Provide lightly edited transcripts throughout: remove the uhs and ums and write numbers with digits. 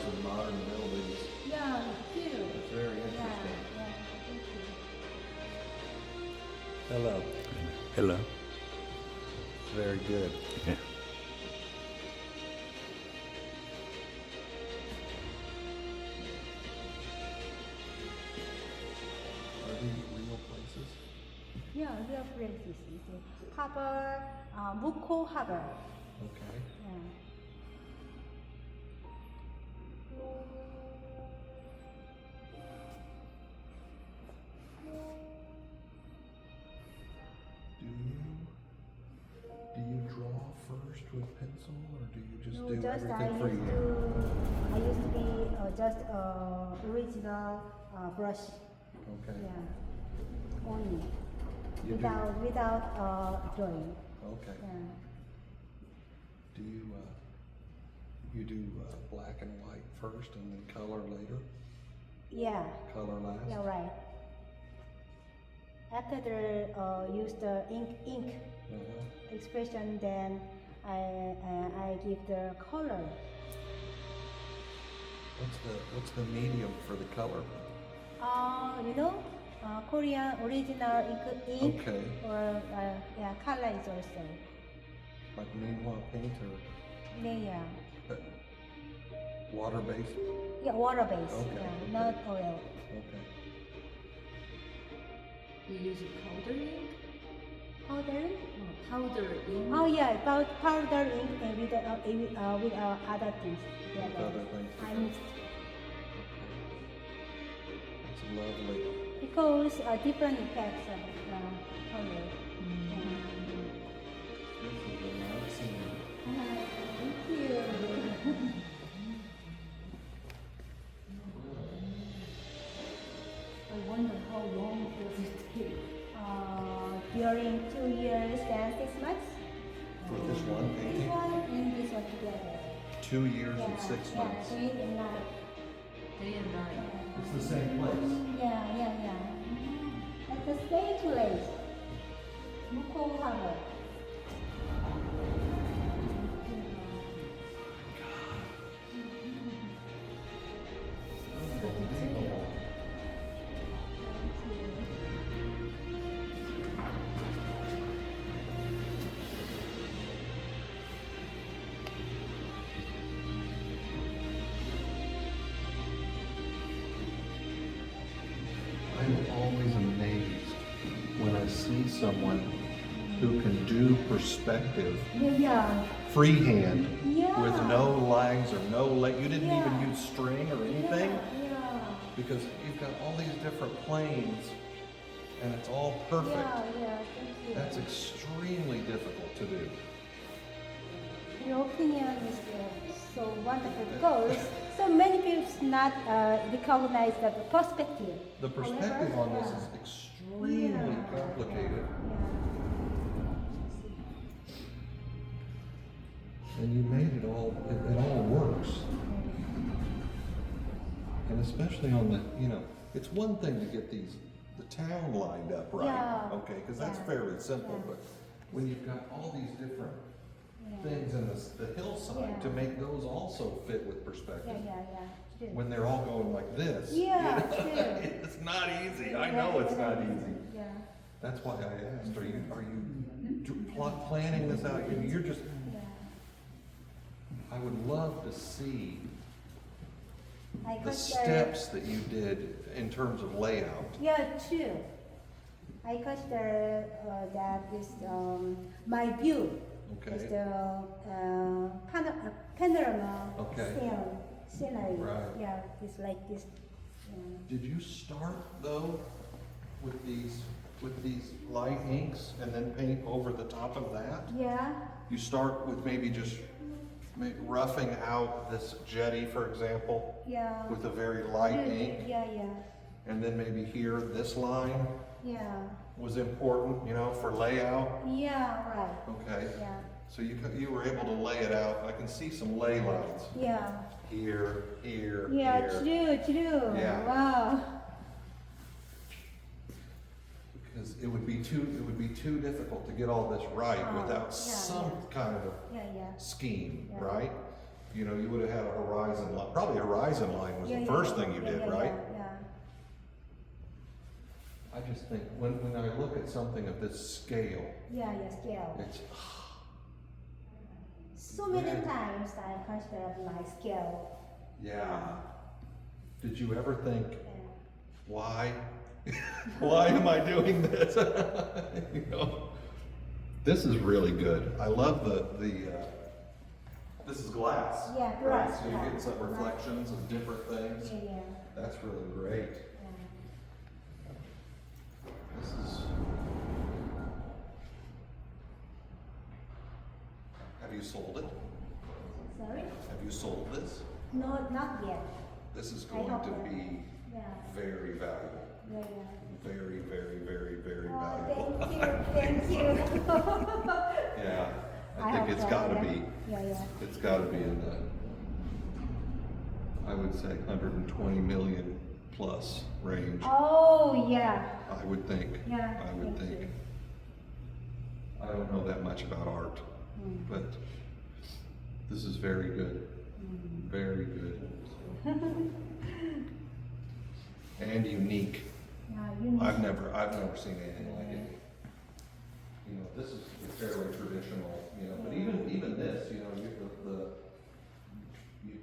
and modern buildings. Yeah, too. It's very interesting. Yeah, thank you. Hello. Hello. It's very good. Yeah. Are these real places? Yeah, real places. It's harbor, Mukko Harbor. Okay. Yeah. Do you draw first with pencil, or do you just No, do just everything for you? I used to be just original brush. Okay. Yeah, only You without drawing. Okay. Yeah. Do you do black and white first and then color later? Yeah. Color last? Yeah, right. After the use the ink expression, then I give the color. What's the medium for the color? Korean original ink Okay. or yeah, color is also. Like Minhwa paint or Yeah. water based? Yeah, water based. Okay, Yeah, okay. not oil. Okay. You use a powder ink? Powder? Powder ink? Oh yeah, powder ink and with other things together. Other things I together. mixed That's lovely. because different effects of color. This is a nice scene. Thank you. I wonder how long does it take? During 2 years and 6 months. For this one This painting? one and this one together. 2 years and 6 months. Yeah, 8 and 9. Day and night. It's the same place. Yeah. At the same place. Mukko Harbor. I'm always amazed when I see someone who can do perspective Yeah. freehand Yeah. with no lines or no you didn't even Yeah. use string or anything Yeah. because you've got all these different planes and it's all perfect. Yeah, thank you. That's extremely difficult to do. Your opinion is so wonderful because so many people not recognize the perspective. The perspective However, on this yeah. is extremely Yeah. complicated. Yeah. And you made it all, it all works. And especially on the, it's one thing to get the town lined up right, Yeah. okay, because that's Yeah. fairly simple, Yeah. but when you've got all these different Yeah. things in the hillside, to Yeah. make those also fit with perspective. Yeah. True. When they're all going like this. Yeah, you know, true. It's not easy, I know it's not easy. Yeah. That's why I asked, are you planning this out? You're just, Yeah. I would love to see I the consider- steps that you did in terms of layout. Yeah, true. I consider that is my view. Okay. Is the panorama Okay. scenery. Right. Yeah, it's like this. Yeah. Did you start though with these light inks and then paint over the top of that? Yeah. You start with maybe just roughing out this jetty, for example, Yeah. with a very light ink, Yeah. and then maybe here this line Yeah. was important, for layout. Yeah. Right. Okay. Yeah. So you were able to lay it out. I can see some ley lines Yeah. here, here, Yeah. here. True. Yeah. Wow. Because it would be too difficult to get all this right Oh, without yeah, some kind of Yeah. scheme, Yeah. right? you know, you would have had a horizon line. Probably a horizon line was Yeah, the yeah, first thing you yeah, did, yeah, right? Yeah. I just think when I look at something of this scale, Yeah, scale. it's So many times I consider my scale. yeah. Did you ever think, Yeah. why? Why am I doing this? You know, this is really good. I love the this is glass. Yeah, right? glass, So you yeah. get some reflections of different things. Yeah. That's really great. This is. Have you sold it? Sorry? Have you sold this? No, not yet. This is I going hope to not. be Yeah. very valuable. Yeah. Very, very, very, very Oh, valuable. thank you. Yeah, I I think hope it's so, gotta yeah. be. Yeah. It's gotta be in the, I would say 120 million plus range, Oh, yeah. I would think. Yeah, I would thank think. you. I don't know that much about art, Mm. but this is very good. Very good. And unique. Yeah, you I've never seen anything like it. You know, this is fairly traditional, you know, but even this, you know,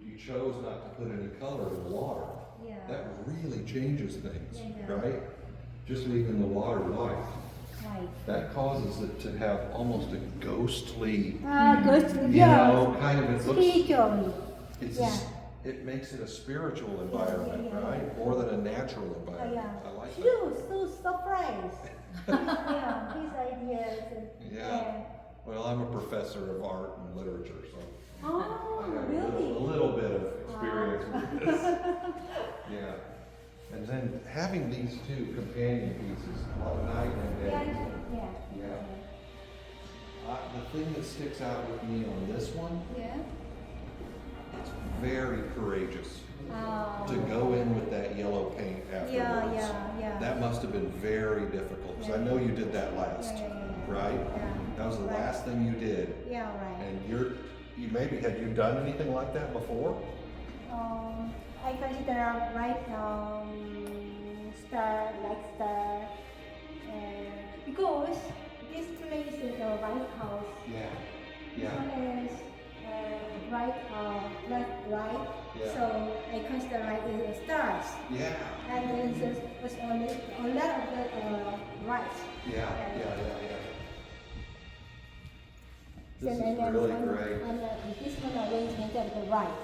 you chose not to put any color in the water. Yeah. That really changes things, Yeah. right? Just leaving the water white. Right. That causes it to have almost a ghostly, Good. you know, kind of, it looks, Spiritually. it's, Yeah. it makes it a spiritual environment, yeah. right? More than a natural environment. I like that. Phew, so surprised. Yeah, these ideas. Yeah. Well, I'm a professor of art and literature, so Oh, I have really? a little bit of experience with this. Yeah. And then having these two companion pieces, night and day. Yeah. The thing that sticks out with me on this one, Yeah. it's very courageous Oh. to go in with that yellow paint afterwards. Yeah. That must have been very difficult, because I know you did that last, right? Yeah. That was the Right. last thing you did. Yeah, right. And had you done anything like that before? I consider star, because this place is a White House. Yeah. This one is right. Yeah. So I consider it stars. Yeah. And then there's a lot of the right. Yeah. This is And then really on, great. On this one arrangement of the right.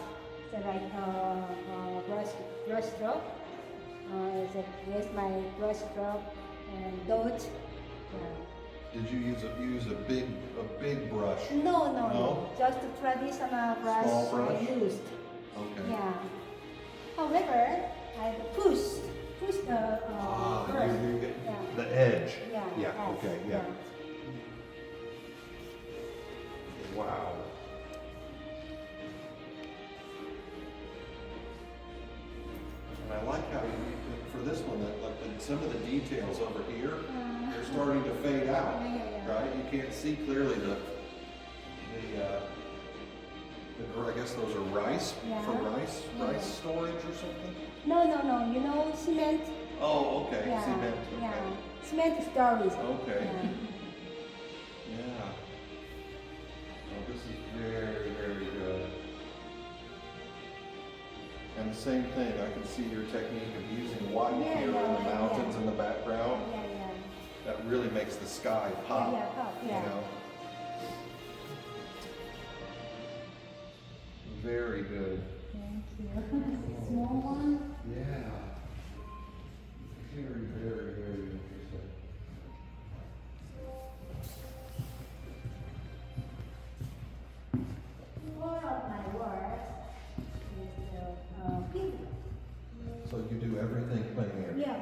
So brush stroke. There's my brush stroke and dot. Did you use a big brush? No. Just a traditional brush. Small brush? I used. Okay. Yeah. However, I push the brush. You get Yeah. the edge. Yeah. Yeah. edge, Okay. Yeah. Wow. And I like how for this one, some of the details over here, they're starting to fade out. Yeah. Right? You can't see clearly I guess those are rice for rice storage or something. No. You know cement. Oh, okay. Yeah. Cement. Okay. Yeah. Cement storage. Okay. Yeah. Yeah. Oh, this is very, very good. And the same thing, I can see your technique of using white here and the mountains in the background. Yeah. That really makes the sky pop. Yeah, pop, yeah. You know? Very good. Thank you. Small one. Yeah. Very, very, very interesting. More of my work is pink. So you do everything plain air? Yeah.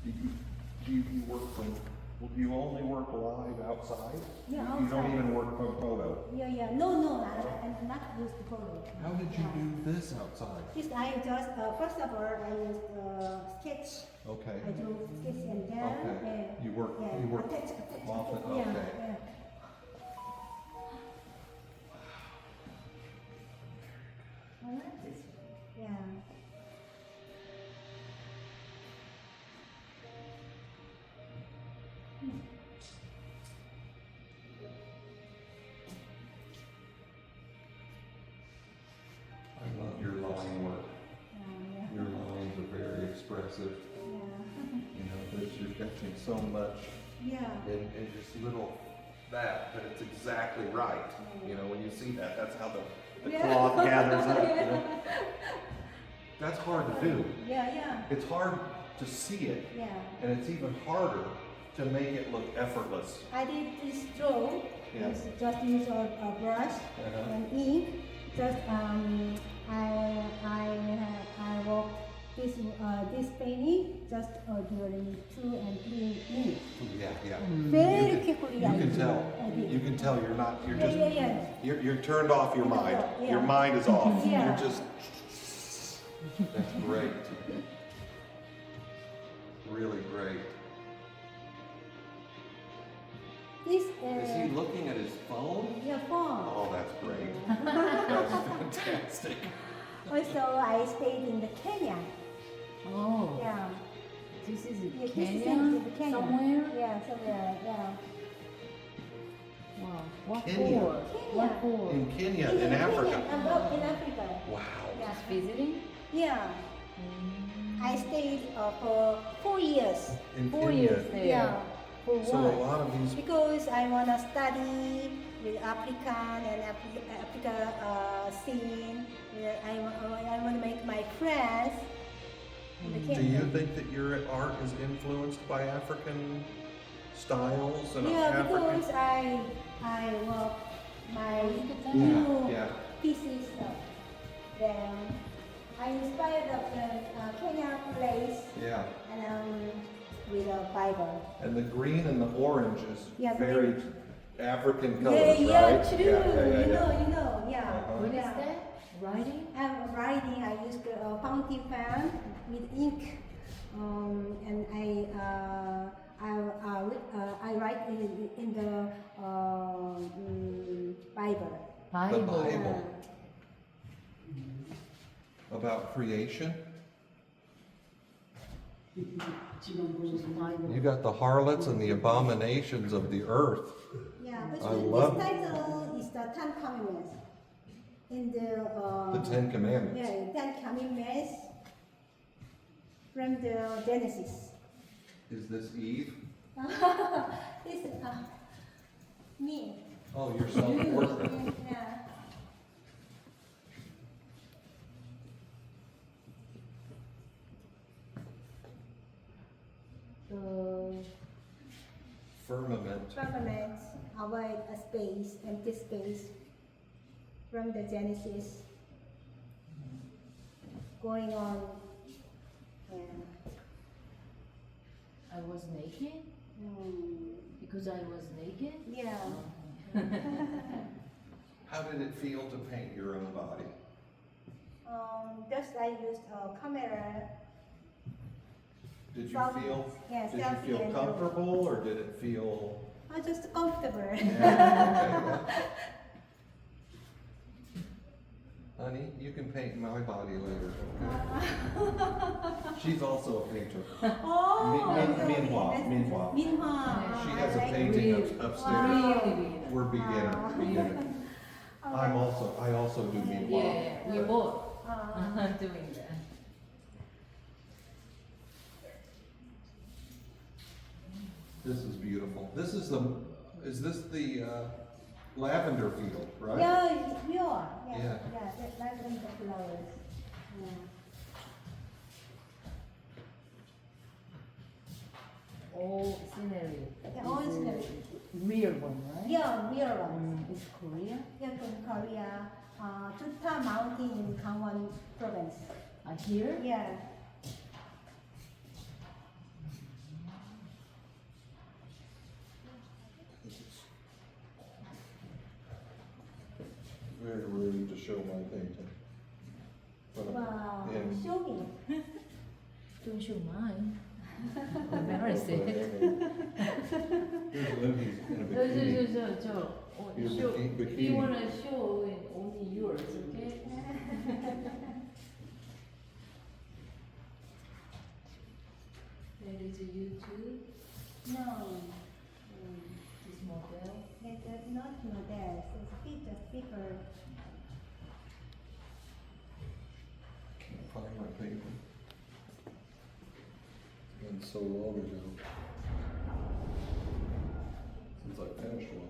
Do you work from, you only work live outside? Yeah, You don't outside. even work from photo? Yeah. No, I'm not used to photo. How did you do this outside? This I just first of all I used sketch. Okay. I do sketch and then Okay. You work attach. often, Yeah. okay. impressive. Yeah. You know, that you're getting so much Yeah. in just little but it's exactly right. You know, when you see that, that's how the Yeah. cloth gathers up. You know? That's hard to do. Yeah, yeah. It's hard to see it, Yeah. and it's even harder to make it look effortless. I did this draw. Yeah. Just use a brush and ink. Just I wrote this painting just during 2 and 3 minutes. Yeah. Very You quickly. can tell. I did. You can tell you're not. You're Yeah, just. yeah. You're turned off your mind. Yeah. Your mind is off. Yeah. You're just. That's great. Really great. This Is he looking at his phone? your phone. Oh, that's great. That's fantastic. Also, I stayed in the Kenya. Oh, Yeah. this is Yeah, this is Kenya? in the Kenya. Somewhere? Yeah, somewhere. Yeah. Wow. What Kenya. for? Kenya. What for? In Kenya, in Kenya, Africa. in Africa. Wow. Yeah. Just visiting? Yeah. I stayed for 4 years. In 4 Kenya. years there. Yeah. For So a what? lot of these. Because I want to study with African and Africa scene. I want to make my friends in the Do Kenya. you think that your art is influenced by African styles and Yeah, African? because I work my Yeah, new yeah. pieces of them. I inspired of the Kenya place Yeah. and with a Bible. And the green and the orange is Yeah, very green. African Yeah, colors, yeah, right? true. You know, yeah. Uh-huh. What is Yeah. that? Writing? I'm writing. I used a fountain pen with ink, and I write in the Bible. Bible. Bible. About creation. Bible. You got the harlots and the abominations of the earth. Yeah, but I love this title is the Ten Commandments. In The Ten Commandments. yeah, Ten Commandments from the Genesis. Is this Eve? This me. Oh, your self-portrait. Yeah. Firmament. Firmament, avoid a space, empty space from the Genesis. Going on. Yeah. I was naked? Because I was naked? Yeah. How did it feel to paint your own body? Just I used a camera. Did you Self- feel? yeah, Did you selfie feel and- comfortable, or did it feel? I'm just comfortable. Yeah, okay. Honey, you can paint my body later. Okay? She's also a painter. Oh, Meanwhile. Meanwhile. She has a like- painting Really? upstairs. Really beginner. We're beginner. I also do meanwhile. Yeah, we but- both Uh, doing that. This is beautiful. Is this the lavender field, right? yeah, it's pure. Yeah. Yeah, that's lavender flowers. Yeah. All scenery. Yeah, all is, scenery. Real one, right? Yeah, real ones. It's Korea? Yeah, from Korea. Tuta Mountain in Gangwon province. Here? Yeah. Very rude to show my painting. But Wow. in- Show me. Don't show mine. Embarrassing. Here's Lindy's in a 저, bikini. show. Your If bikini. you want to show it, only yours, okay? That is YouTube, No. this model. That's not model. It's just people. Can't find my painting. been so long ago since I finished one.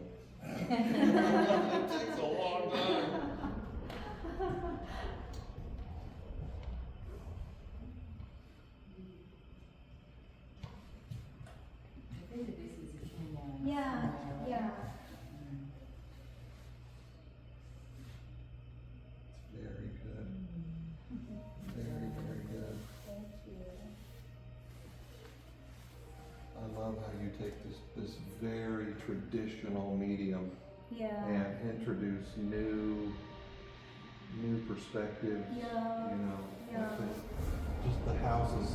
It takes a long time. I think this is Kenya. Yeah, yeah. Very good. Very, very good. Thank you. I love how you take this very traditional medium Yeah. and introduce new perspectives. Yeah. You know, Yeah. I think just the house is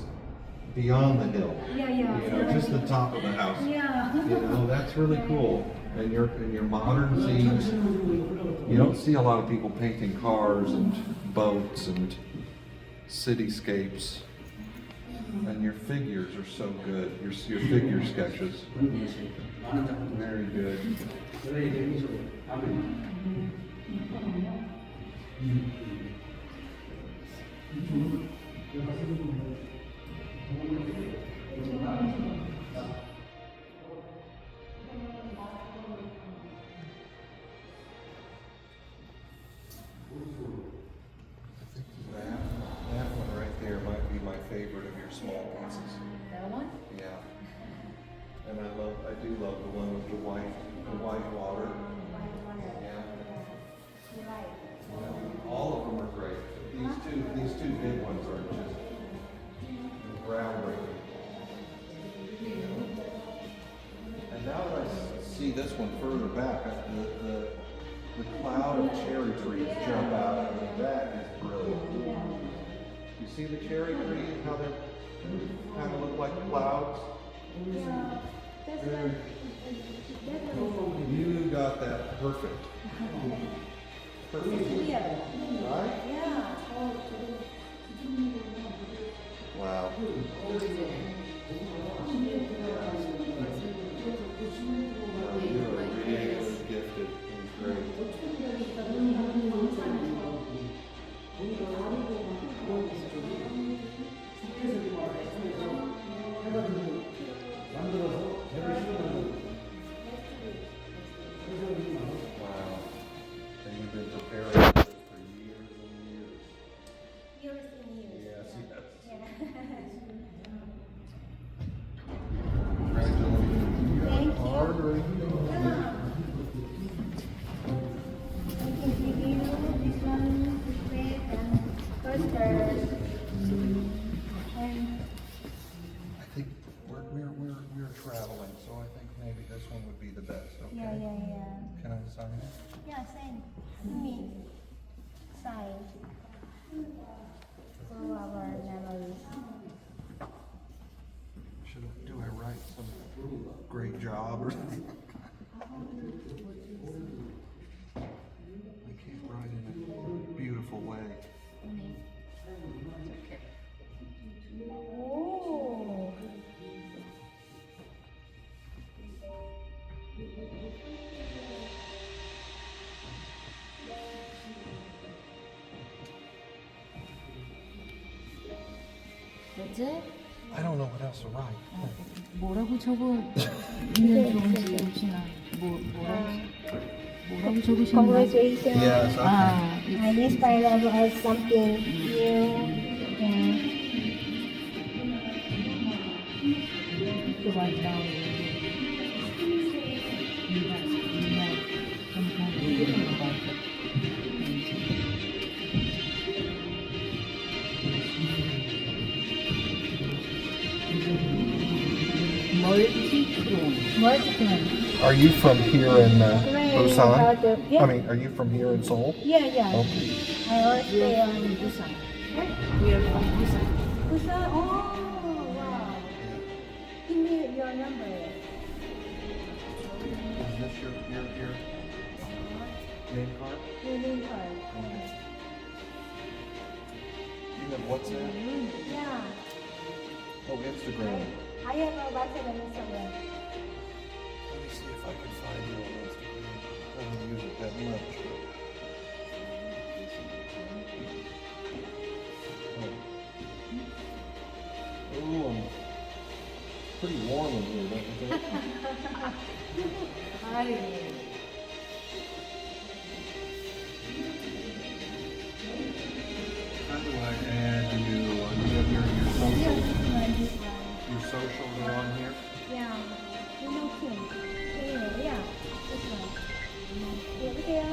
beyond the hill. Yeah, yeah. You know, just the top of the house. Yeah. You know, that's really cool. And your modern scenes, you don't see a lot of people painting cars and boats and cityscapes. And your figures are so good. Your figure sketches. Very good. That one right there might be my favorite of your small pieces. That one? Yeah. And I do love the one with the white water. Yeah. You're right. Yeah. All of them are great. These two big ones are just groundbreaking. And now that I see this one further back, the cloud of cherry trees jump out at me. That is brilliant. You see the cherry trees, how they kind of look like clouds? Yeah. That's Very- right. Definitely. You got that perfect. Perfect. Clear. Right? Yeah. Wow. You are really gifted and great. Wow. And you've been preparing for this for years and years. Years and years. Yes, yes. Yeah. Congratulations. Thank you. Hard or anything? I can give you this one, this red, and first and I think we're traveling, so I think maybe this one would be the best, okay? yeah. Can I sign it? Yeah, sign. Me. Sign. For our memories. Do I write some great job or something? I can't write in a beautiful way. Oh. That's it? I don't know what else to write. 뭐라고 적으면 좋은지 혹시나 뭐라고 적으셨나요? Congratulations. Yes, okay. 아, I'm inspired about something new. to write down. Multi-chrome. Are you from here in Busan? Yeah. I mean, are you from here in Seoul? Yeah, yeah. Okay. I always We stay are on from Busan. What? We are from Busan. Busan? Oh, wow. Give me your number. Is this your name card? Your name card. You have WhatsApp? Yeah. Oh, Instagram. I have a WhatsApp and Instagram. Let me see if I can find you on Instagram. I don't use it that much. Oh, pretty warm in here, don't you think? 아유, 예. How do I add you? You have your Yeah, social. this one, this one. Your socials are on here. Yeah, 이렇게. Yeah, this one. 여보세요?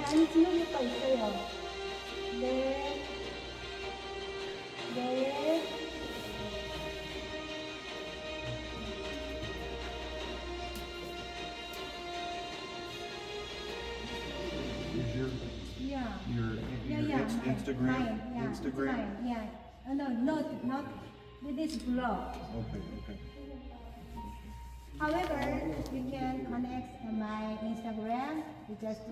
아니, 지금 효과 있어요. 네. 네. Is your Yeah. your Instagram? Mine, yeah. Instagram? Mine, yeah. Oh, no, not with this blog. Okay, okay. However, you can connect my Instagram. You just